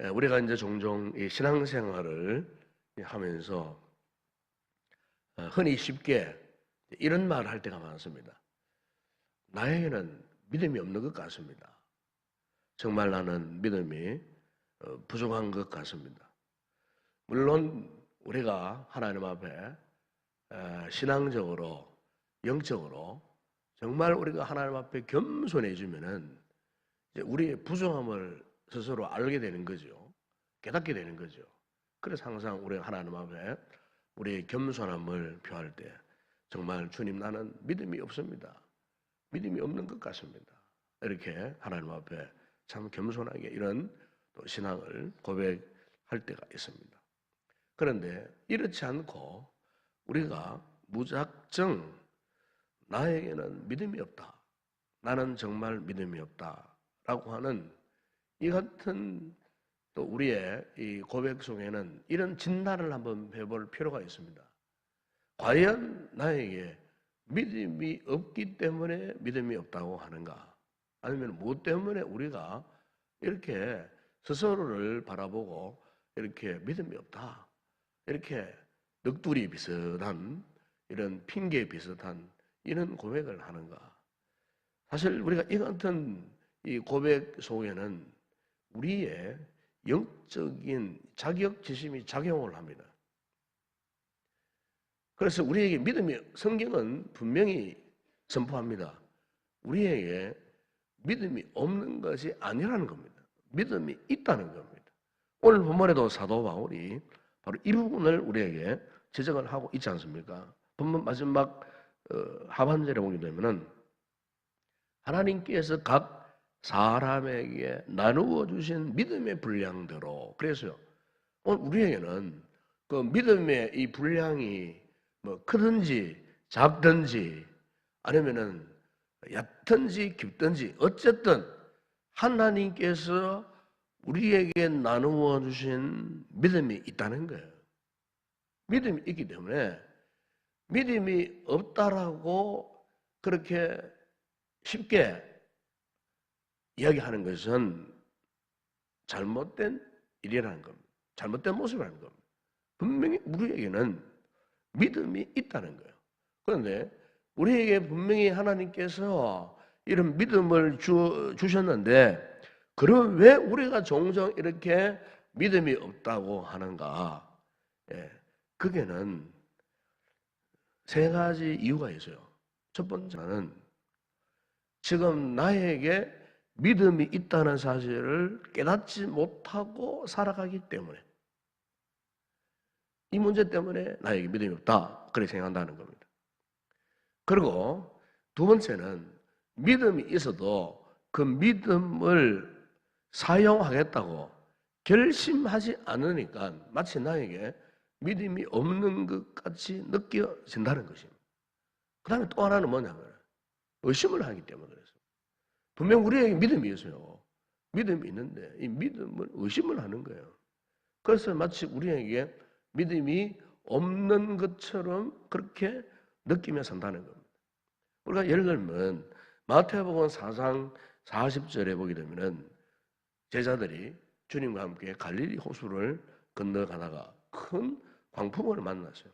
우리가 이제 종종 이 신앙생활을 하면서 흔히 쉽게 이런 말을 할 때가 많습니다. 나에게는 믿음이 없는 것 같습니다. 정말 나는 믿음이 부족한 것 같습니다. 물론 우리가 하나님 앞에 신앙적으로, 영적으로 정말 우리가 하나님 앞에 겸손해지면은 우리의 부족함을 스스로 알게 되는 거죠. 깨닫게 되는 거죠. 그래서 항상 우리가 하나님 앞에 우리의 겸손함을 표할 때 정말 주님 나는 믿음이 없습니다. 믿음이 없는 것 같습니다. 이렇게 하나님 앞에 참 겸손하게 이런 또 신앙을 고백할 때가 있습니다. 그런데 이렇지 않고 우리가 무작정 나에게는 믿음이 없다. 나는 정말 믿음이 없다. 라고 하는 이 같은 또 우리의 이 고백 속에는 이런 진단을 한번 해볼 필요가 있습니다. 과연 나에게 믿음이 없기 때문에 믿음이 없다고 하는가? 아니면 무엇 때문에 우리가 이렇게 스스로를 바라보고 이렇게 믿음이 없다. 이렇게 넋두리 비슷한 이런 핑계 비슷한 이런 고백을 하는가? 사실 우리가 이 같은 이 고백 속에는 우리의 영적인 자격지심이 작용을 합니다. 그래서 우리에게 믿음이, 성경은 분명히 선포합니다. 우리에게 믿음이 없는 것이 아니라는 겁니다. 믿음이 있다는 겁니다. 오늘 본문에도 사도 바울이 바로 이 부분을 우리에게 지적을 하고 있지 않습니까? 본문 마지막 하반절에 보게 되면은 하나님께서 각 사람에게 나누어 주신 믿음의 분량대로, 그래서요 오늘 우리에게는 그 믿음의 이 분량이 뭐 크든지 작든지 아니면은 얕든지 깊든지 어쨌든 하나님께서 우리에게 나누어 주신 믿음이 있다는 거예요. 믿음이 있기 때문에 믿음이 없다라고 그렇게 쉽게 이야기하는 것은 잘못된 일이라는 겁니다. 잘못된 모습이라는 겁니다. 분명히 우리에게는 믿음이 있다는 거예요. 그런데 우리에게 분명히 하나님께서 이런 믿음을 주셨는데 그럼 왜 우리가 종종 이렇게 믿음이 없다고 하는가? 그게는 세 가지 이유가 있어요. 첫 번째는 지금 나에게 믿음이 있다는 사실을 깨닫지 못하고 살아가기 때문에 이 문제 때문에 나에게 믿음이 없다. 그렇게 생각한다는 겁니다. 그리고 두 번째는 믿음이 있어도 그 믿음을 사용하겠다고 결심하지 않으니까 마치 나에게 믿음이 없는 것 같이 느껴진다는 것입니다. 그 다음에 또 하나는 뭐냐면 의심을 하기 때문에 그래서 분명 우리에게 믿음이 있어요. 믿음이 있는데 이 믿음을 의심을 하는 거예요. 그래서 마치 우리에게 믿음이 없는 것처럼 그렇게 느끼며 산다는 겁니다. 우리가 예를 들면 마태복음 4장 40절에 보게 되면은 제자들이 주님과 함께 갈릴리 호수를 건너가다가 큰 광풍을 만났어요.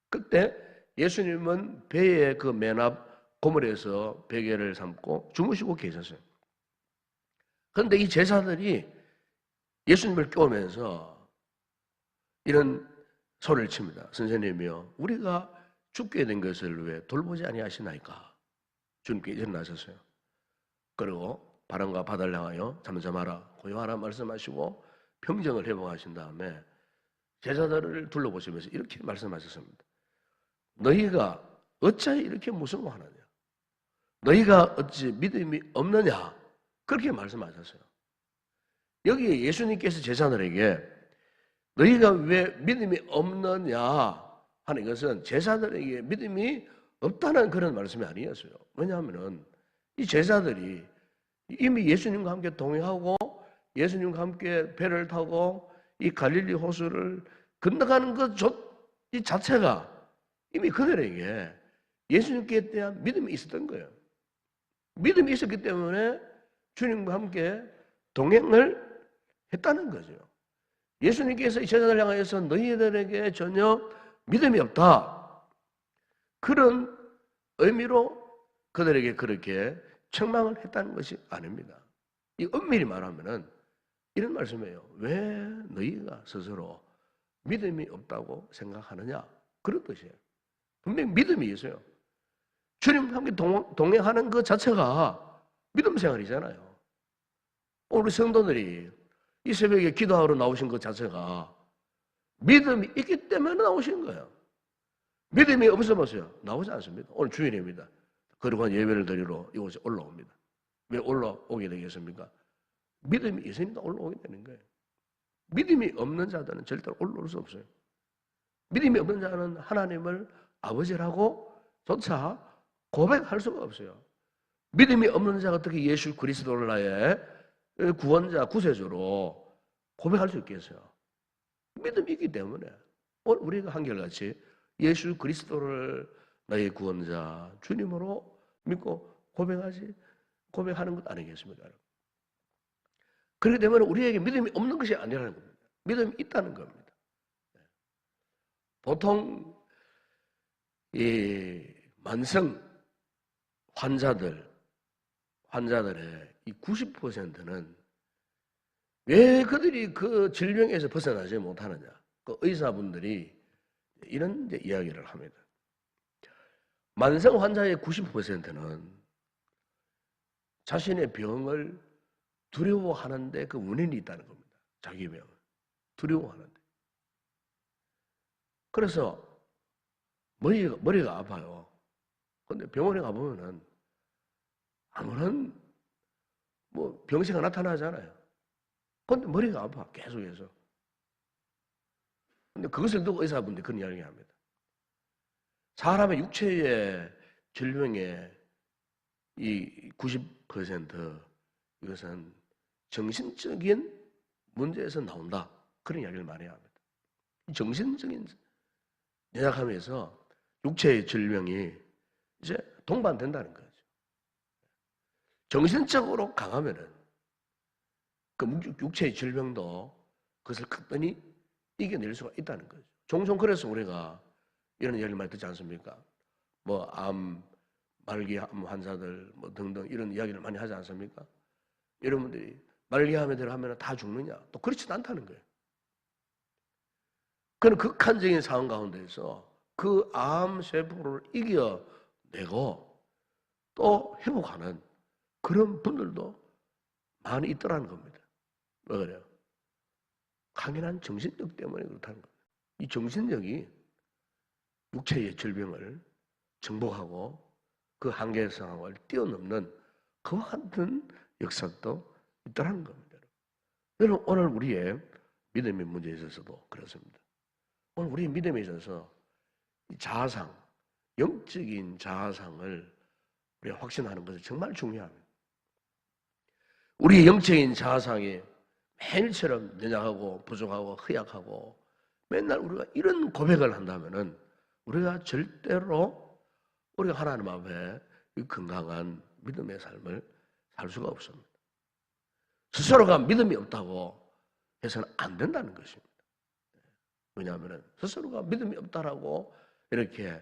그때 예수님은 배의 그 맨 앞 고물에서 베개를 삼고 주무시고 계셨어요. 그런데 이 제자들이 예수님을 깨우면서 이런 소리를 칩니다. 선생님이요, 우리가 죽게 된 것을 왜 돌보지 아니하시나이까? 주님께 일어나셨어요. 그리고 바람과 바다를 향하여 잠잠하라, 고요하라 말씀하시고 평정을 회복하신 다음에 제자들을 둘러보시면서 이렇게 말씀하셨습니다. 너희가 어찌 이렇게 무서워하느냐? 너희가 어찌 믿음이 없느냐? 그렇게 말씀하셨어요. 여기에 예수님께서 제자들에게 너희가 왜 믿음이 없느냐 하는 것은 제자들에게 믿음이 없다는 그런 말씀이 아니었어요. 왜냐하면 이 제자들이 이미 예수님과 함께 동행하고 예수님과 함께 배를 타고 이 갈릴리 호수를 건너가는 것 이 자체가 이미 그들에게 예수님께 대한 믿음이 있었던 거예요. 믿음이 있었기 때문에 주님과 함께 동행을 했다는 거죠. 예수님께서 이 제자들 향하여서 너희들에게 전혀 믿음이 없다. 그런 의미로 그들에게 그렇게 책망을 했다는 것이 아닙니다. 이 엄밀히 말하면은 이런 말씀이에요. 왜 너희가 스스로 믿음이 없다고 생각하느냐? 그런 뜻이에요. 분명히 믿음이 있어요. 주님과 함께 동행하는 것 자체가 믿음 생활이잖아요. 우리 성도들이 이 새벽에 기도하러 나오신 것 자체가 믿음이 있기 때문에 나오신 거예요. 믿음이 없어보세요. 나오지 않습니다. 오늘 주일입니다. 그리고 예배를 드리러 이곳에 올라옵니다. 왜 올라오게 되겠습니까? 믿음이 있으니까 올라오게 되는 거예요. 믿음이 없는 자들은 절대로 올라올 수 없어요. 믿음이 없는 자는 하나님을 아버지라고 조차 고백할 수가 없어요. 믿음이 없는 자가 어떻게 예수 그리스도를 나의 구원자, 구세주로 고백할 수 있겠어요? 믿음이 있기 때문에 오늘 우리가 한결같이 예수 그리스도를 나의 구원자, 주님으로 믿고 고백하는 것 아니겠습니까? 그렇기 때문에 우리에게 믿음이 없는 것이 아니라는 겁니다. 믿음이 있다는 겁니다. 보통 이 만성 환자들의 이 90%는 왜 그들이 그 질병에서 벗어나지 못하느냐? 그 의사분들이 이런 이야기를 합니다. 만성 환자의 90%는 자신의 병을 두려워하는데 그 원인이 있다는 겁니다. 자기 병을 두려워하는데. 그래서 머리가 아파요. 근데 병원에 가보면은 아무런 병세가 나타나잖아요. 근데 머리가 아파 계속해서. 근데 그것을 두고 의사분들이 그런 이야기 합니다. 사람의 육체의 질병의 이 90% 이것은 정신적인 문제에서 나온다. 그런 이야기를 많이 합니다. 정신적인 연약함에서 육체의 질병이 이제 동반된다는 거죠. 정신적으로 강하면은 그 육체의 질병도 그것을 크더니 이겨낼 수가 있다는 거죠. 종종 그래서 우리가 이런 이야기를 많이 듣지 않습니까? 말기암 환자들 등등 이런 이야기를 많이 하지 않습니까? 여러분들이 말기암에 들어가면 다 죽느냐? 또 그렇지도 않다는 거예요. 그는 극한적인 상황 가운데서 그 암 세포를 이겨내고 또 회복하는 그런 분들도 많이 있더라는 겁니다. 왜 그래요? 강인한 정신력 때문에 그렇다는 겁니다. 이 정신력이 육체의 질병을 정복하고 그 한계 상황을 뛰어넘는 그와 같은 역사도 있더라는 겁니다. 여러분, 오늘 우리의 믿음의 문제에 있어서도 그렇습니다. 오늘 우리의 믿음에 있어서 자아상, 영적인 자아상을 우리가 확신하는 것은 정말 중요합니다. 우리의 영적인 자아상이 매일처럼 연약하고 부족하고 허약하고 맨날 우리가 이런 고백을 한다면은 우리가 절대로 우리가 하나님 앞에 건강한 믿음의 삶을 살 수가 없습니다. 스스로가 믿음이 없다고 해서는 안 된다는 것입니다. 왜냐하면 스스로가 믿음이 없다라고 이렇게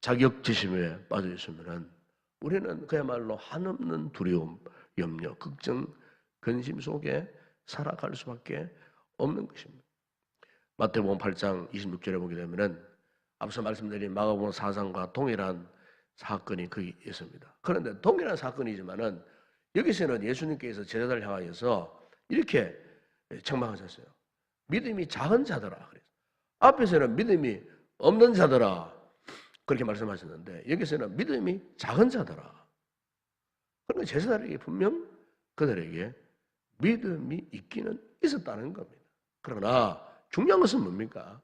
자격지심에 빠져 있으면은 우리는 그야말로 한없는 두려움, 염려, 걱정, 근심 속에 살아갈 수밖에 없는 것입니다. 마태복음 8장 26절에 보게 되면은 앞서 말씀드린 마가복음 4장과 동일한 사건이 거기 있습니다. 그런데 동일한 사건이지만은 여기서는 예수님께서 제자들을 향하여서 이렇게 책망하셨어요. 믿음이 작은 자들아. 앞에서는 믿음이 없는 자들아 그렇게 말씀하셨는데 여기서는 믿음이 작은 자들아. 그러니까 제자들에게 분명 그들에게 믿음이 있기는 있었다는 겁니다. 그러나 중요한 것은 뭡니까?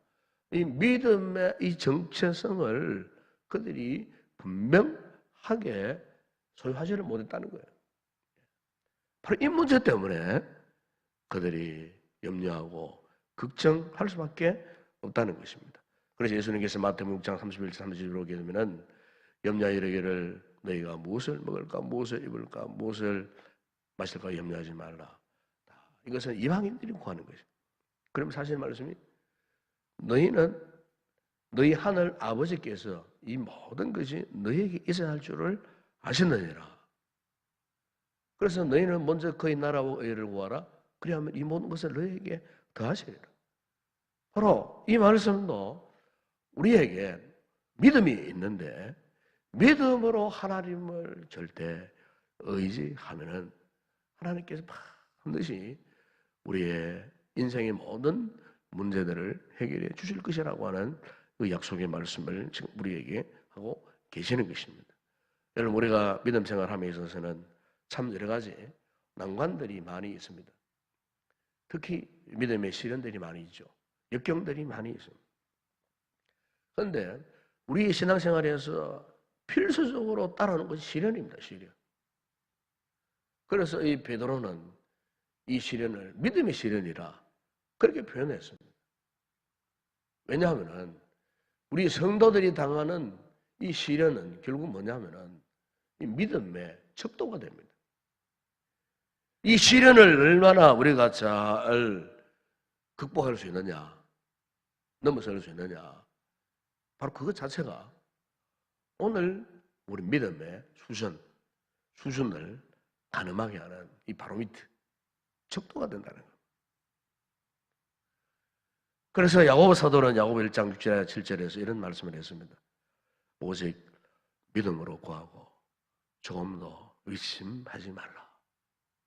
이 믿음의 이 정체성을 그들이 분명하게 소유하지를 못했다는 거예요. 바로 이 문제 때문에 그들이 염려하고 걱정할 수밖에 없다는 것입니다. 그래서 예수님께서 마태복음 6장 31절 32절로 오게 되면은 염려하여 이르기를 너희가 무엇을 먹을까 무엇을 입을까 무엇을 마실까 염려하지 말라. 이것은 이방인들이 구하는 것이죠. 그럼 사실 말씀이 너희는 너희 하늘 아버지께서 이 모든 것이 너희에게 있어야 할 줄을 아시느니라. 그래서 너희는 먼저 그의 나라와 의를 구하라. 그리하면 이 모든 것을 너희에게 더하시리라. 바로 이 말씀도 우리에게 믿음이 있는데 믿음으로 하나님을 절대 의지하면은 하나님께서 반드시 우리의 인생의 모든 문제들을 해결해 주실 것이라고 하는 그 약속의 말씀을 지금 우리에게 하고 계시는 것입니다. 여러분, 우리가 믿음 생활함에 있어서는 참 여러 가지 난관들이 많이 있습니다. 특히 믿음의 시련들이 많이 있죠. 역경들이 많이 있습니다. 그런데 우리의 신앙생활에서 필수적으로 따르는 것이 시련입니다. 시련. 그래서 이 베드로는 이 시련을 믿음의 시련이라 그렇게 표현했습니다. 왜냐하면 우리 성도들이 당하는 이 시련은 결국 뭐냐면은 이 믿음의 척도가 됩니다. 이 시련을 얼마나 우리가 잘 극복할 수 있느냐, 넘어설 수 있느냐, 바로 그것 자체가 오늘 우리 믿음의 수준을 가늠하게 하는 이 바로미터, 척도가 된다는 겁니다. 그래서 야고보 사도는 야고보 1장 6절 7절에서 이런 말씀을 했습니다. 오직 믿음으로 구하고 조금 더 의심하지 말라.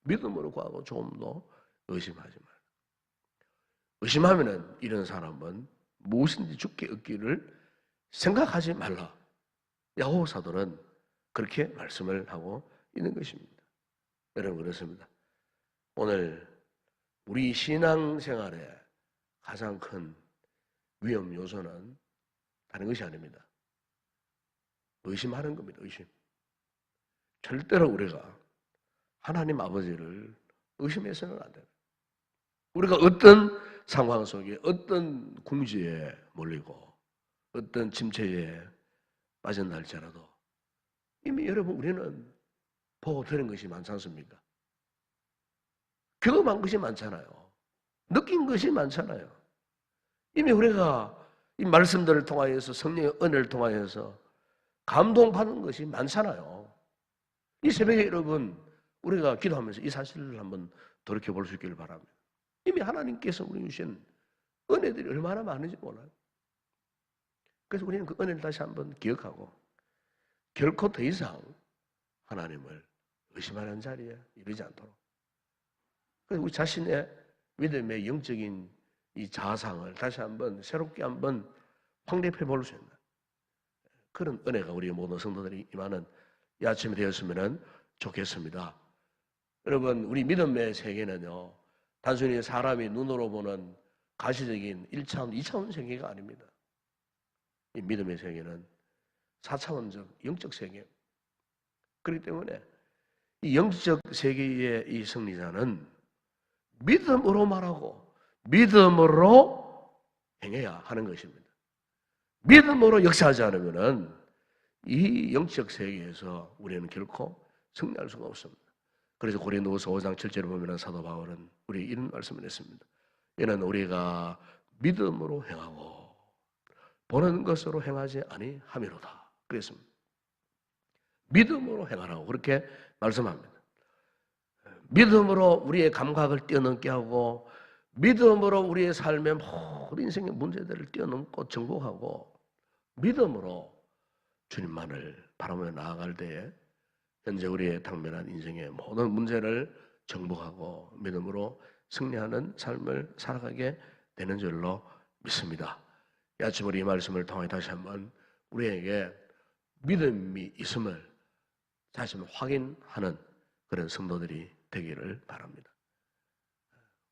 믿음으로 구하고 조금 더 의심하지 말라. 의심하면은 이런 사람은 무엇인지 죽게 얻기를 생각하지 말라. 야고보 사도는 그렇게 말씀을 하고 있는 것입니다. 여러분, 그렇습니다. 오늘 우리 신앙생활에 가장 큰 위험 요소는 다른 것이 아닙니다. 의심하는 겁니다. 의심. 절대로 우리가 하나님 아버지를 의심해서는 안 됩니다. 우리가 어떤 상황 속에 어떤 궁지에 몰리고 어떤 침체에 빠진다 할지라도 이미 여러분 우리는 보고 들은 것이 많지 않습니까? 경험한 것이 많잖아요. 느낀 것이 많잖아요. 이미 우리가 이 말씀들을 통하여서 성령의 은혜를 통하여서 감동받은 것이 많잖아요. 이 새벽에 여러분 우리가 기도하면서 이 사실을 한번 돌이켜볼 수 있기를 바랍니다. 이미 하나님께서 우리 주신 은혜들이 얼마나 많은지 몰라요. 그래서 우리는 그 은혜를 다시 한번 기억하고 결코 더 이상 하나님을 의심하는 자리에 이르지 않도록, 그래서 우리 자신의 믿음의 영적인 이 자상을 다시 한번 새롭게 한번 확립해 볼 수 있는 그런 은혜가 우리 모든 성도들이 임하는 이 아침이 되었으면 좋겠습니다. 여러분, 우리 믿음의 세계는요, 단순히 사람이 눈으로 보는 가시적인 1차원, 2차원 세계가 아닙니다. 이 믿음의 세계는 4차원적 영적 세계. 그렇기 때문에 이 영적 세계의 이 승리자는 믿음으로 말하고 믿음으로 행해야 하는 것입니다. 믿음으로 역사하지 않으면은 이 영적 세계에서 우리는 결코 승리할 수가 없습니다. 그래서 고린도후서 5장 7절을 보면 사도 바울은 우리 이런 말씀을 했습니다. 이는 우리가 믿음으로 행하고 보는 것으로 행하지 아니함이로다. 그랬습니다. 믿음으로 행하라고 그렇게 말씀합니다. 믿음으로 우리의 감각을 뛰어넘게 하고 믿음으로 우리의 삶의 모든 인생의 문제들을 뛰어넘고 정복하고 믿음으로 주님만을 바라보며 나아갈 때에 현재 우리의 당면한 인생의 모든 문제를 정복하고 믿음으로 승리하는 삶을 살아가게 되는 줄로 믿습니다. 이 아침 우리 이 말씀을 통해 다시 한번 우리에게 믿음이 있음을 다시 한번 확인하는 그런 성도들이 되기를 바랍니다.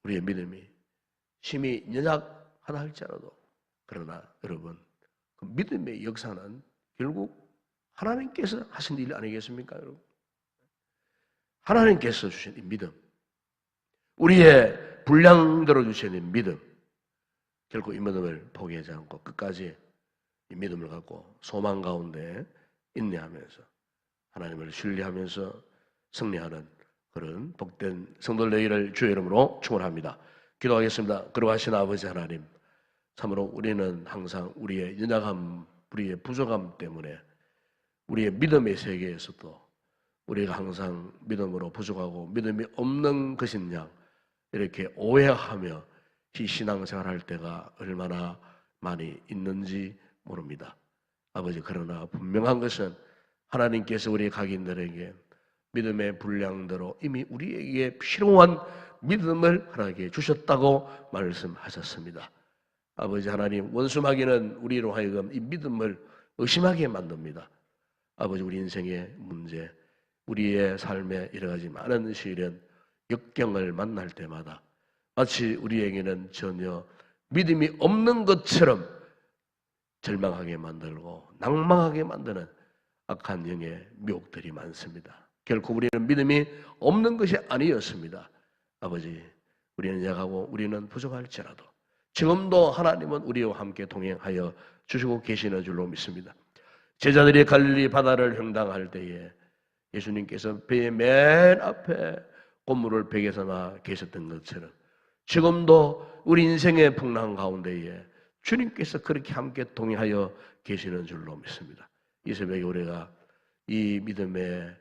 우리의 믿음이 심히 연약하다 할지라도 그러나 여러분 그 믿음의 역사는 결국 하나님께서 하신 일 아니겠습니까, 여러분? 하나님께서 주신 이 믿음, 우리의 분량대로 주신 이 믿음, 결국 이 믿음을 포기하지 않고 끝까지 이 믿음을 갖고 소망 가운데 인내하면서 하나님을 신뢰하면서 승리하는 그런 복된 성도들 되기를 주의 이름으로 축원합니다. 기도하겠습니다. 그러하신 아버지 하나님, 참으로 우리는 항상 우리의 연약함, 우리의 부족함 때문에 우리의 믿음의 세계에서도 우리가 항상 믿음으로 부족하고 믿음이 없는 것인 양 이렇게 오해하며 이 신앙생활할 때가 얼마나 많이 있는지 모릅니다. 아버지, 그러나 분명한 것은 하나님께서 우리 각인들에게 믿음의 분량대로 이미 우리에게 필요한 믿음을 하나님께 주셨다고 말씀하셨습니다. 아버지 하나님, 원수마귀는 우리로 하여금 이 믿음을 의심하게 만듭니다. 아버지, 우리 인생의 문제, 우리의 삶의 여러 가지 많은 시련, 역경을 만날 때마다 마치 우리에게는 전혀 믿음이 없는 것처럼 절망하게 만들고 낭망하게 만드는 악한 영의 미혹들이 많습니다. 결코 우리는 믿음이 없는 것이 아니었습니다. 아버지, 우리는 약하고 우리는 부족할지라도 지금도 하나님은 우리와 함께 동행하여 주시고 계시는 줄로 믿습니다. 제자들이 갈릴리 바다를 횡단할 때에 예수님께서 배의 맨 앞에 꽃무를 베개서 나 계셨던 것처럼 지금도 우리 인생의 풍랑 가운데에 주님께서 그렇게 함께 동행하여 계시는 줄로 믿습니다. 이 새벽에 우리가 이 믿음의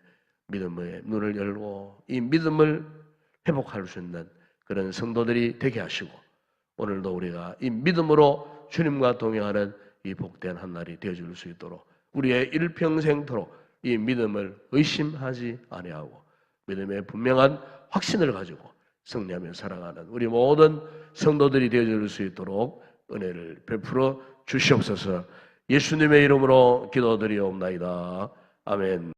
눈을 열고 이 믿음을 회복할 수 있는 그런 성도들이 되게 하시고, 오늘도 우리가 이 믿음으로 주님과 동행하는 이 복된 한날이 되어줄 수 있도록 우리의 일평생토록 이 믿음을 의심하지 아니하고 믿음의 분명한 확신을 가지고 승리하며 살아가는 우리 모든 성도들이 되어줄 수 있도록 은혜를 베풀어 주시옵소서. 예수님의 이름으로 기도드리옵나이다. 아멘.